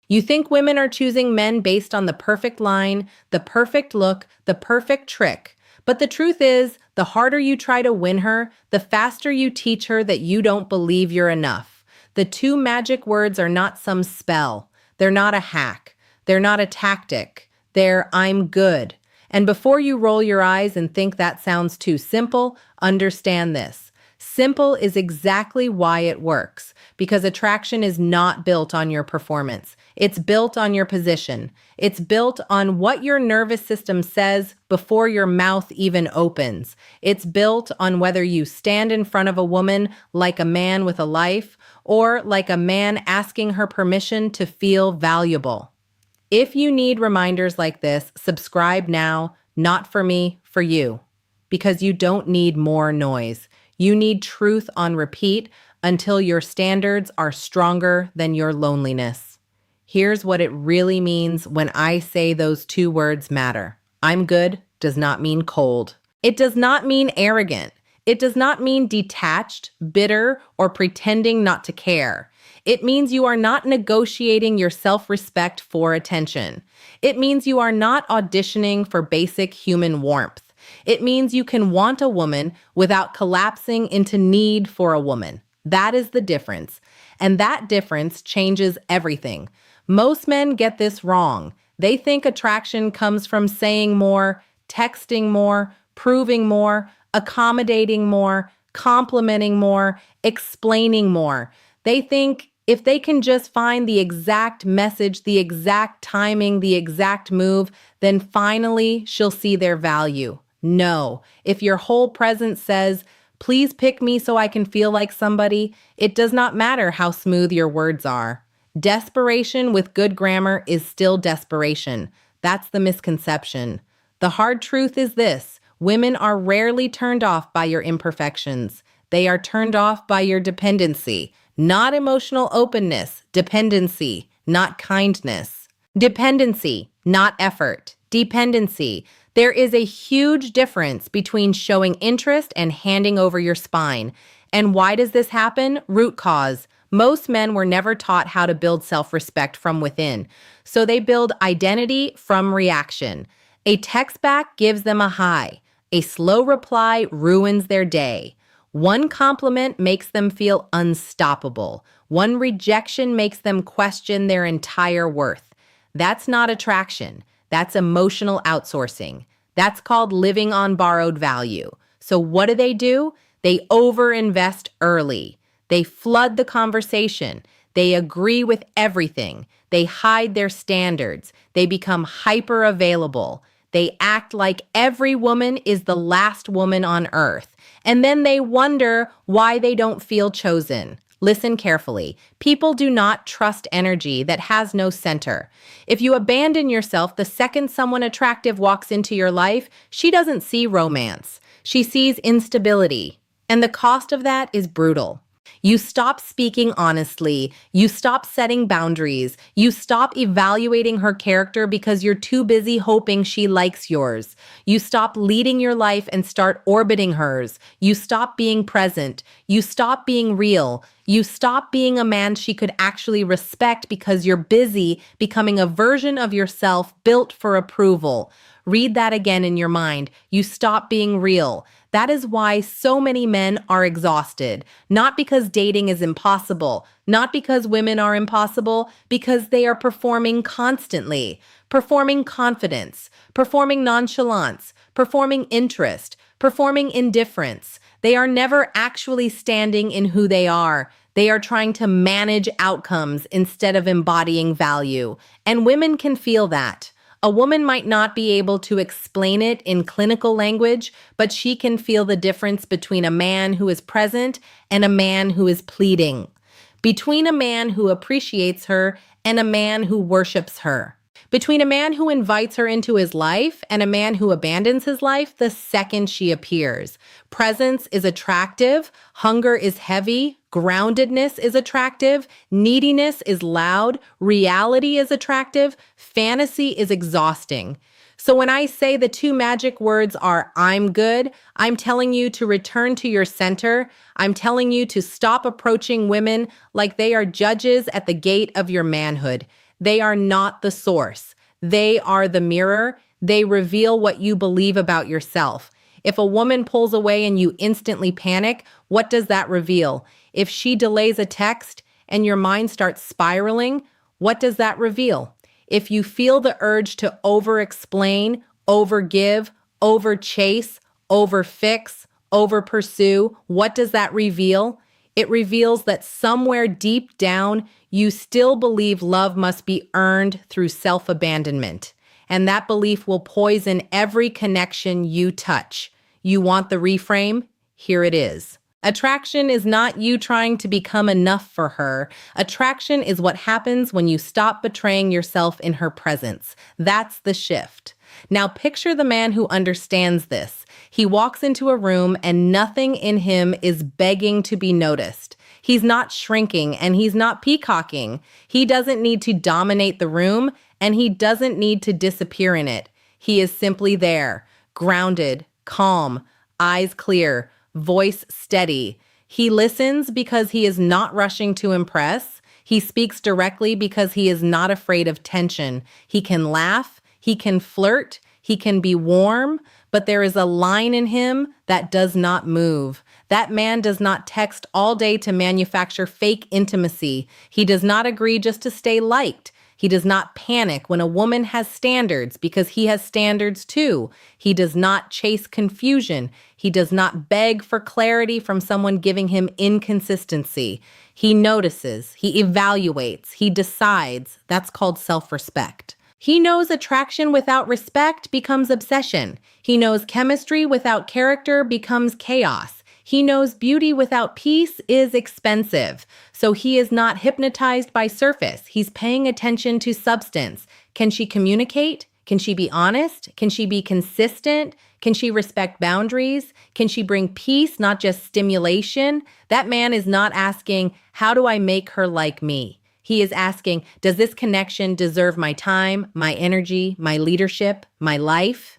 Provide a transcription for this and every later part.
You think women are choosing men based on the perfect line, the perfect look, the perfect trick. But the truth is, the harder you try to win her, the faster you teach her that you don't believe you're enough. The two magic words are not some spell. They're not a hack. They're not a tactic. They're I'm good. And before you roll your eyes and think that sounds too simple, understand this. Simple is exactly why it works, because attraction is not built on your performance. It's built on your position. It's built on what your nervous system says before your mouth even opens. It's built on whether you stand in front of a woman like a man with a life or like a man asking her permission to feel valuable. If you need reminders like this, subscribe now, not for me, for you. Because you don't need more noise. You need truth on repeat until your standards are stronger than your loneliness. Here's what it really means when I say those two words matter. I'm good does not mean cold. It does not mean arrogant. It does not mean detached, bitter, or pretending not to care. It means you are not negotiating your self-respect for attention. It means you are not auditioning for basic human warmth. It means you can want a woman without collapsing into need for a woman. That is the difference. And that difference changes everything. Most men get this wrong. They think attraction comes from saying more, texting more, proving more, accommodating more, complimenting more, explaining more. They think if they can just find the exact message, the exact timing, the exact move, then finally she'll see their value. No, if your whole presence says, please pick me so I can feel like somebody, it does not matter how smooth your words are. Desperation with good grammar is still desperation. That's the misconception. The hard truth is this: women are rarely turned off by your imperfections. They are turned off by your dependency, not emotional openness, dependency, not kindness. Dependency, not effort. Dependency. There is a huge difference between showing interest and handing over your spine. And why does this happen? Root cause. Most men were never taught how to build self-respect from within, so they build identity from reaction. A text back gives them a high. A slow reply ruins their day. One compliment makes them feel unstoppable. One rejection makes them question their entire worth. That's not attraction. That's emotional outsourcing. That's called living on borrowed value. So what do? They overinvest early. They flood the conversation. They agree with everything. They hide their standards. They become hyper available. They act like every woman is the last woman on earth. And then they wonder why they don't feel chosen. Listen carefully. People do not trust energy that has no center. If you abandon yourself the second someone attractive walks into your life, she doesn't see romance. She sees instability. And the cost of that is brutal. You stop speaking honestly. You stop setting boundaries. You stop evaluating her character because you're too busy hoping she likes yours. You stop leading your life and start orbiting hers. You stop being present. You stop being real. You stop being a man she could actually respect because you're busy becoming a version of yourself built for approval. Read that again in your mind. You stop being real. That is why so many men are exhausted. Not because dating is impossible, not because women are impossible, because they are performing constantly, performing confidence, performing nonchalance, performing interest, performing indifference. They are never actually standing in who they are. They are trying to manage outcomes instead of embodying value. And women can feel that. A woman might not be able to explain it in clinical language, but she can feel the difference between a man who is present and a man who is pleading, between a man who appreciates her and a man who worships her, between a man who invites her into his life and a man who abandons his life the second she appears. Presence is attractive, hunger is heavy, groundedness is attractive, neediness is loud, reality is attractive, fantasy is exhausting. So when I say the two magic words are I'm good, I'm telling you to return to your center. I'm telling you to stop approaching women like they are judges at the gate of your manhood. They are not the source. They are the mirror. They reveal what you believe about yourself. If a woman pulls away and you instantly panic, what does that reveal? If she delays a text and your mind starts spiraling, what does that reveal? If you feel the urge to over-explain, over-give, over-chase, over-fix, over-pursue, what does that reveal? It reveals that somewhere deep down, you still believe love must be earned through self-abandonment. And that belief will poison every connection you touch. You want the reframe? Here it is. Attraction is not you trying to become enough for her. Attraction is what happens when you stop betraying yourself in her presence. That's the shift. Now picture the man who understands this. He walks into a room and nothing in him is begging to be noticed. He's not shrinking and he's not peacocking. He doesn't need to dominate the room and he doesn't need to disappear in it. He is simply there, grounded, calm, eyes clear, voice steady. He listens because he is not rushing to impress. He speaks directly because he is not afraid of tension. He can laugh, he can flirt, he can be warm, but there is a line in him that does not move. That man does not text all day to manufacture fake intimacy. He does not agree just to stay liked. He does not panic when a woman has standards because he has standards too. He does not chase confusion. He does not beg for clarity from someone giving him inconsistency. He notices, he evaluates, he decides. That's called self-respect. He knows attraction without respect becomes obsession. He knows chemistry without character becomes chaos. He knows beauty without peace is expensive. So he is not hypnotized by surface. He's paying attention to substance. Can she communicate? Can she be honest? Can she be consistent? Can she respect boundaries? Can she bring peace, not just stimulation? That man is not asking, how do I make her like me? He is asking, does this connection deserve my time, my energy, my leadership, my life?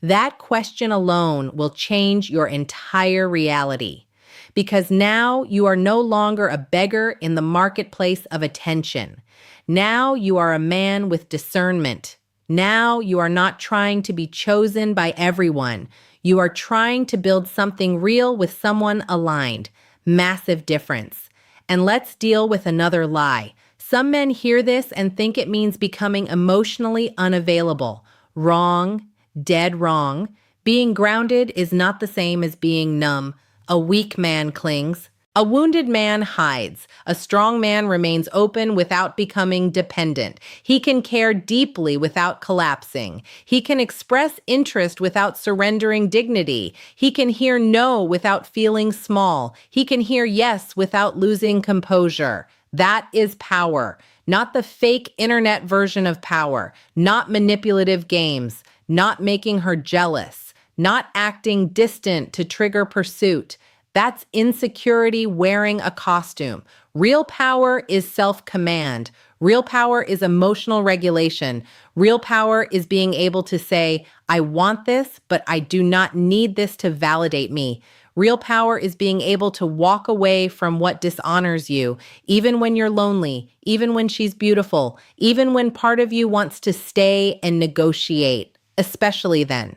That question alone will change your entire reality because now you are no longer a beggar in the marketplace of attention. Now you are a man with discernment. Now you are not trying to be chosen by everyone. You are trying to build something real with someone aligned. Massive difference. And let's deal with another lie. Some men hear this and think it means becoming emotionally unavailable. Wrong. Dead wrong. Being grounded is not the same as being numb. A weak man clings. A wounded man hides. A strong man remains open without becoming dependent. He can care deeply without collapsing. He can express interest without surrendering dignity. He can hear no without feeling small. He can hear yes without losing composure. That is power. Not the fake internet version of power. Not manipulative games. Not making her jealous, not acting distant to trigger pursuit. That's insecurity wearing a costume. Real power is self-command. Real power is emotional regulation. Real power is being able to say, I want this, but I do not need this to validate me. Real power is being able to walk away from what dishonors you, even when you're lonely, even when she's beautiful, even when part of you wants to stay and negotiate. Especially then.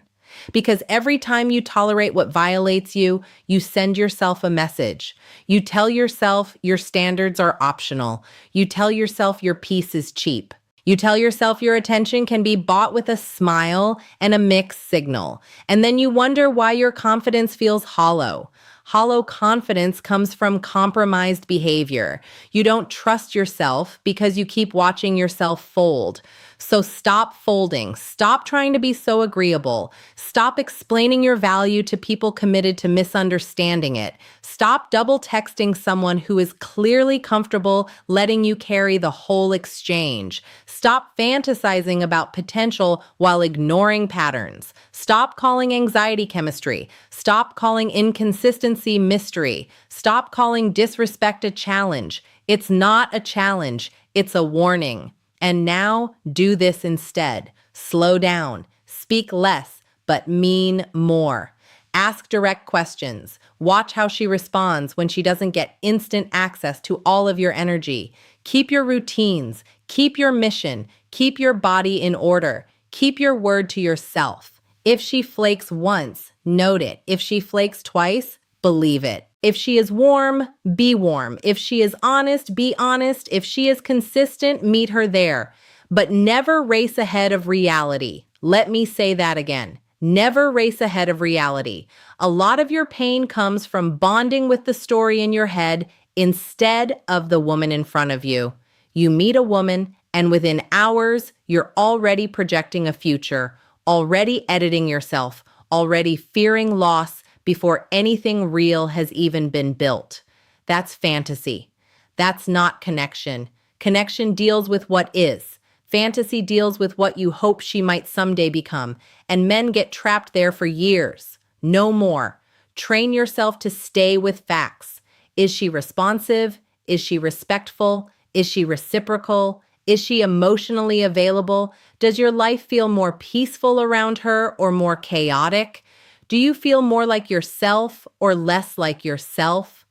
Because every time you tolerate what violates you, you send yourself a message. You tell yourself your standards are optional. You tell yourself your peace is cheap. You tell yourself your attention can be bought with a smile and a mixed signal. And then you wonder why your confidence feels hollow. Hollow confidence comes from compromised behavior. You don't trust yourself because you keep watching yourself fold. So stop folding. Stop trying to be so agreeable. Stop explaining your value to people committed to misunderstanding it. Stop double texting someone who is clearly comfortable letting you carry the whole exchange. Stop fantasizing about potential while ignoring patterns. Stop calling anxiety chemistry. Stop calling inconsistency mystery. Stop calling disrespect a challenge. It's not a challenge. It's a warning. And now, do this instead. Slow down. Speak less, but mean more. Ask direct questions. Watch how she responds when she doesn't get instant access to all of your energy. Keep your routines. Keep your mission. Keep your body in order. Keep your word to yourself. If she flakes once, note it. If she flakes twice, believe it. If she is warm, be warm. If she is honest, be honest. If she is consistent, meet her there. But never race ahead of reality. Let me say that again. Never race ahead of reality. A lot of your pain comes from bonding with the story in your head instead of the woman in front of you. You meet a woman, and within hours, you're already projecting a future, already editing yourself, already fearing loss before anything real has even been built. That's fantasy. That's not connection. Connection deals with what is. Fantasy deals with what you hope she might someday become, and men get trapped there for years. No more. Train yourself to stay with facts. Is she responsive? Is she respectful? Is she reciprocal? Is she emotionally available? Does your life feel more peaceful around her or more chaotic? Do you feel more like yourself or less like yourself?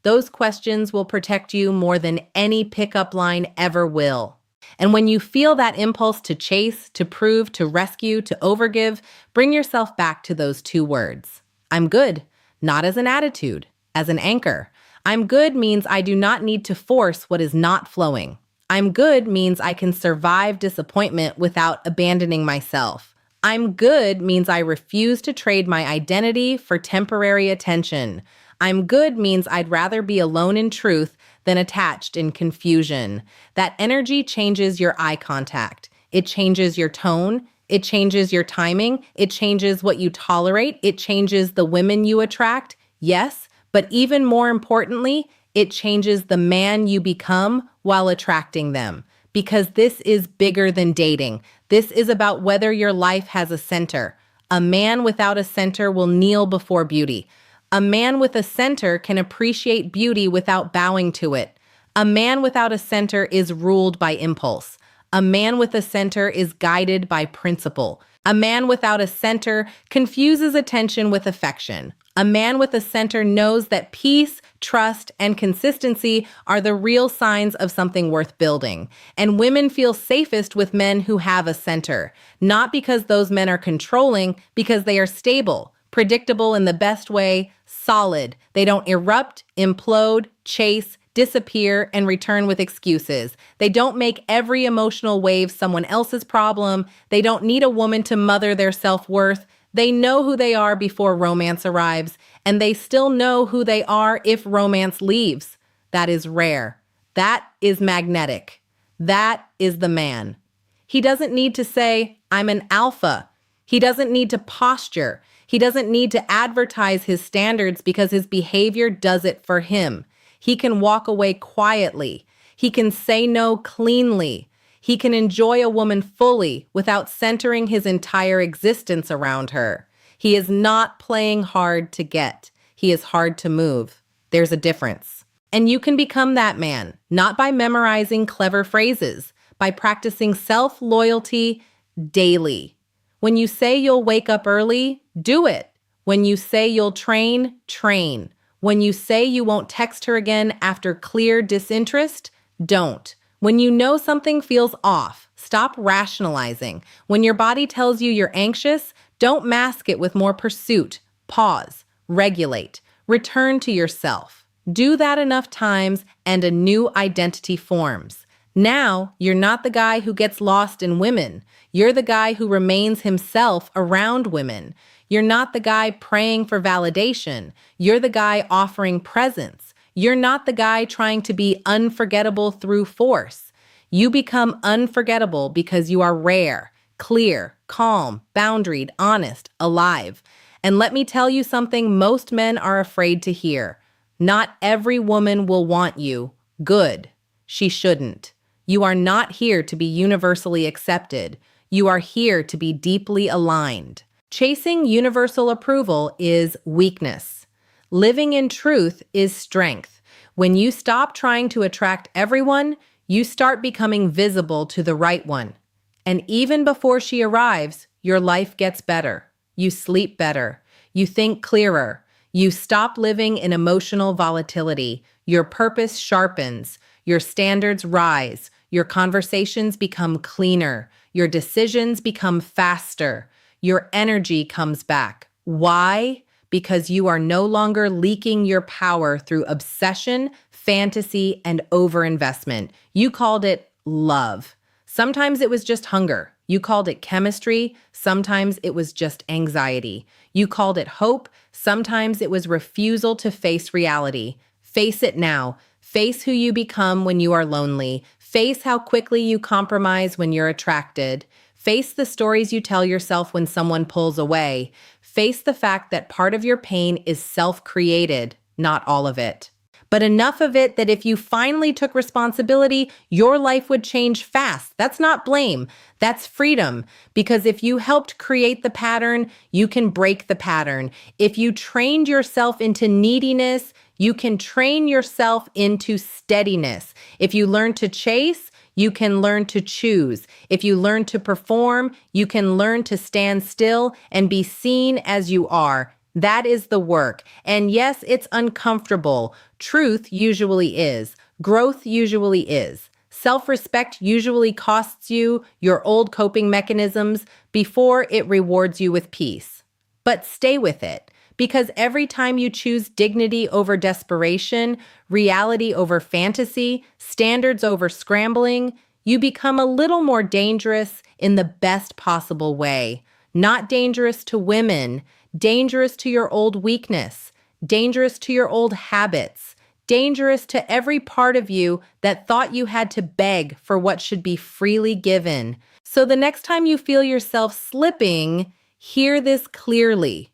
Those questions will protect you more than any pickup line ever will. And when you feel that impulse to chase, to prove, to rescue, to overgive, bring yourself back to those two words. I'm good, not as an attitude, as an anchor. I'm good means I do not need to force what is not flowing. I'm good means I can survive disappointment without abandoning myself. I'm good means I refuse to trade my identity for temporary attention. I'm good means I'd rather be alone in truth than attached in confusion. That energy changes your eye contact. It changes your tone. It changes your timing. It changes what you tolerate. It changes the women you attract. Yes, but even more importantly, it changes the man you become while attracting them. Because this is bigger than dating. This is about whether your life has a center. A man without a center will kneel before beauty. A man with a center can appreciate beauty without bowing to it. A man without a center is ruled by impulse. A man with a center is guided by principle. A man without a center confuses attention with affection. A man with a center knows that peace, trust, and consistency are the real signs of something worth building. And women feel safest with men who have a center, not because those men are controlling, because they are stable, predictable in the best way, solid. They don't erupt, implode, chase, disappear, and return with excuses. They don't make every emotional wave someone else's problem. They don't need a woman to mother their self-worth. They know who they are before romance arrives, and they still know who they are if romance leaves. That is rare. That is magnetic. That is the man. He doesn't need to say, I'm an alpha. He doesn't need to posture. He doesn't need to advertise his standards because his behavior does it for him. He can walk away quietly. He can say no cleanly. He can enjoy a woman fully without centering his entire existence around her. He is not playing hard to get. He is hard to move. There's a difference. And you can become that man, not by memorizing clever phrases, by practicing self-loyalty daily. When you say you'll wake up early, do it. When you say you'll train, train. When you say you won't text her again after clear disinterest, don't. When you know something feels off, stop rationalizing. When your body tells you you're anxious, don't mask it with more pursuit. Pause. Regulate. Return to yourself. Do that enough times and a new identity forms. Now, you're not the guy who gets lost in women. You're the guy who remains himself around women. You're not the guy praying for validation. You're the guy offering presence. You're not the guy trying to be unforgettable through force. You become unforgettable because you are rare, clear, calm, boundaried, honest, alive. And let me tell you something most men are afraid to hear. Not every woman will want you. Good. She shouldn't. You are not here to be universally accepted. You are here to be deeply aligned. Chasing universal approval is weakness. Living in truth is strength. When you stop trying to attract everyone, you start becoming visible to the right one. And even before she arrives, your life gets better. You sleep better. You think clearer. You stop living in emotional volatility. Your purpose sharpens. Your standards rise. Your conversations become cleaner. Your decisions become faster. Your energy comes back. Why? Because you are no longer leaking your power through obsession, fantasy, and overinvestment. You called it love. Sometimes it was just hunger. You called it chemistry. Sometimes it was just anxiety. You called it hope. Sometimes it was refusal to face reality. Face it now. Face who you become when you are lonely. Face how quickly you compromise when you're attracted. Face the stories you tell yourself when someone pulls away. Face the fact that part of your pain is self-created, not all of it. But enough of it that if you finally took responsibility, your life would change fast. That's not blame. That's freedom. Because if you helped create the pattern, you can break the pattern. If you trained yourself into neediness, you can train yourself into steadiness. If you learn to chase, you can learn to choose. If you learn to perform, you can learn to stand still and be seen as you are. That is the work. And yes, it's uncomfortable. Truth usually is. Growth usually is. Self-respect usually costs you your old coping mechanisms before it rewards you with peace. But stay with it, because every time you choose dignity over desperation, reality over fantasy, standards over scrambling, you become a little more dangerous in the best possible way. Not dangerous to women, dangerous to your old weakness, dangerous to your old habits, dangerous to every part of you that thought you had to beg for what should be freely given. So the next time you feel yourself slipping, hear this clearly.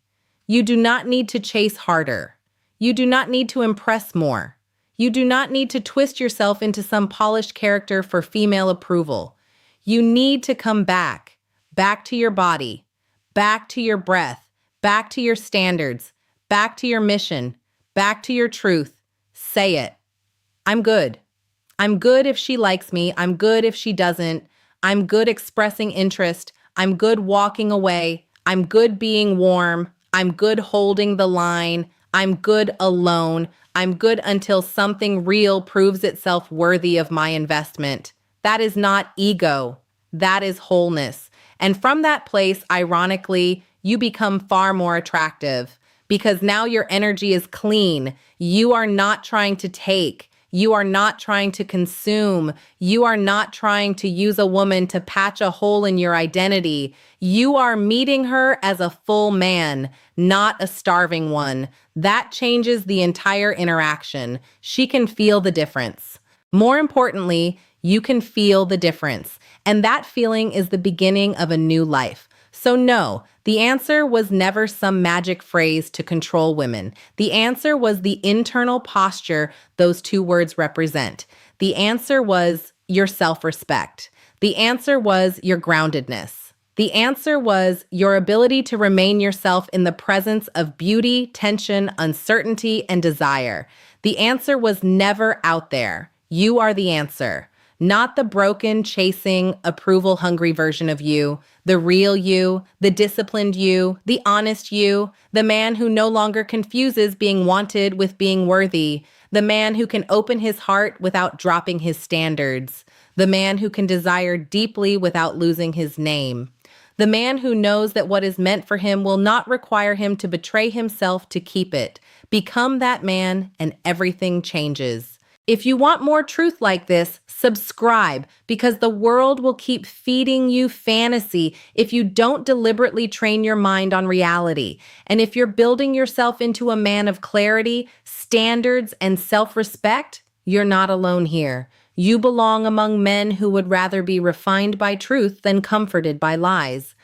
You do not need to chase harder. You do not need to impress more. You do not need to twist yourself into some polished character for female approval. You need to come back to your body, back to your breath, back to your standards, back to your mission, back to your truth. Say it. I'm good. I'm good if she likes me. I'm good if she doesn't. I'm good expressing interest. I'm good walking away. I'm good being warm. I'm good holding the line. I'm good alone. I'm good until something real proves itself worthy of my investment. That is not ego. That is wholeness. And from that place, ironically, you become far more attractive because now your energy is clean. You are not trying to take. You are not trying to consume. You are not trying to use a woman to patch a hole in your identity. You are meeting her as a full man, not a starving one. That changes the entire interaction. She can feel the difference. More importantly, you can feel the difference. And that feeling is the beginning of a new life. So no, the answer was never some magic phrase to control women. The answer was the internal posture those two words represent. The answer was your self-respect. The answer was your groundedness. The answer was your ability to remain yourself in the presence of beauty, tension, uncertainty, and desire. The answer was never out there. You are the answer. Not the broken, chasing, approval-hungry version of you, the real you, the disciplined you, the honest you, the man who no longer confuses being wanted with being worthy, the man who can open his heart without dropping his standards, the man who can desire deeply without losing his name, the man who knows that what is meant for him will not require him to betray himself to keep it. Become that man and everything changes. If you want more truth like this, subscribe, because the world will keep feeding you fantasy if you don't deliberately train your mind on reality. And if you're building yourself into a man of clarity, standards, and self-respect, you're not alone here. You belong among men who would rather be refined by truth than comforted by lies.